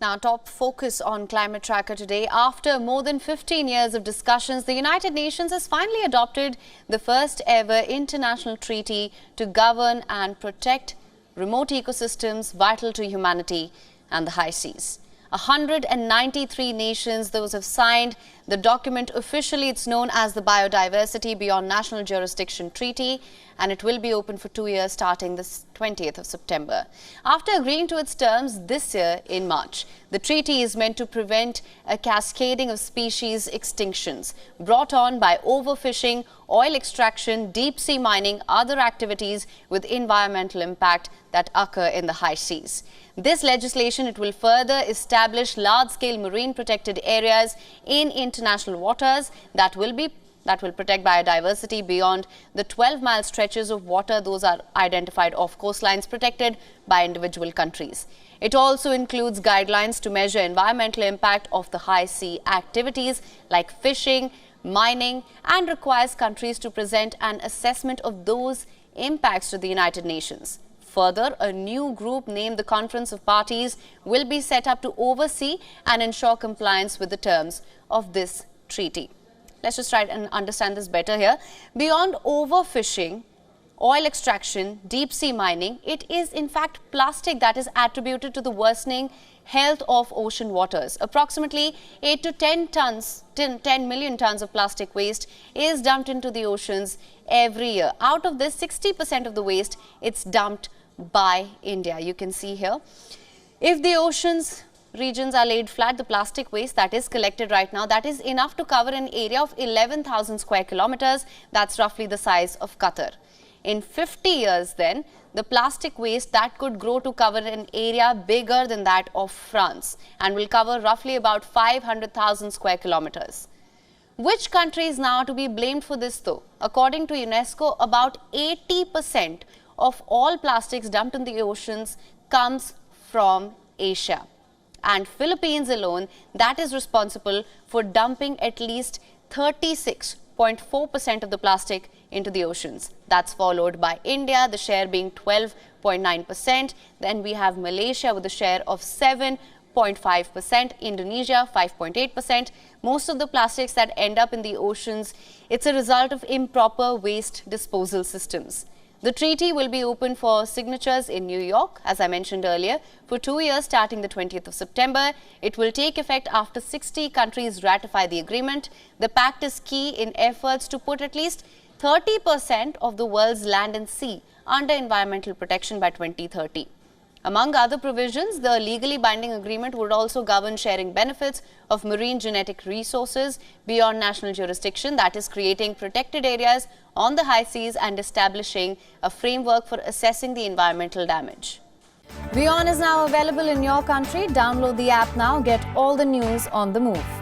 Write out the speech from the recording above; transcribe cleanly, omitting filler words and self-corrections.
Now, top focus on Climate Tracker today. After more than 15 years of discussions, the United Nations has finally adopted the first ever international treaty to govern and protect remote ecosystems vital to humanity and the high seas. 193 nations, those have signed the document. Officially, it's known as the Biodiversity Beyond National Jurisdiction Treaty, and it will be open for 2 years starting the 20th of September. After agreeing to its terms this year in March, the treaty is meant to prevent a cascading of species extinctions brought on by overfishing, oil extraction, deep-sea mining, other activities with environmental impact that occur in the high seas. This legislation, it will further establish large-scale marine protected areas in international waters that will protect biodiversity beyond the 12-mile stretches of water. Those are identified off coastlines protected by individual countries. It also includes guidelines to measure environmental impact of the high sea activities like fishing, mining, and requires countries to present an assessment of those impacts to the United Nations. Further, a new group named the Conference of Parties will be set up to oversee and ensure compliance with the terms of this treaty. Let's just try and understand this better here. Beyond overfishing, oil extraction, deep-sea mining, it is in fact plastic that is attributed to the worsening health of ocean waters. Approximately 8 to 10 million tons of plastic waste is dumped into the oceans every year. Out of this, 60% of the waste, it's dumped by India. You can see here. If the oceans regions are laid flat, the plastic waste that is collected right now, that is enough to cover an area of 11,000 square kilometers. That's roughly the size of Qatar. In 50 years then, the plastic waste that could grow to cover an area bigger than that of France and will cover roughly about 500,000 square kilometers. Which country is now to be blamed for this though? According to UNESCO, about 80% of all plastics dumped in the oceans comes from Asia. And Philippines alone, that is responsible for dumping at least 36.4% of the plastic into the oceans. That's followed by India, the share being 12.9%. Then we have Malaysia with a share of 7.5%, Indonesia 5.8%. Most of the plastics that end up in the oceans, it's a result of improper waste disposal systems. The treaty will be open for signatures in New York, as I mentioned earlier, for 2 years starting the 20th of September. It will take effect after 60 countries ratify the agreement. The pact is key in efforts to put at least 30% of the world's land and sea under environmental protection by 2030. Among other provisions, the legally binding agreement would also govern sharing benefits of marine genetic resources beyond national jurisdiction, that is creating protected areas on the high seas and establishing a framework for assessing the environmental damage. WION is now available in your country. Download the app now. Get all the news on the move.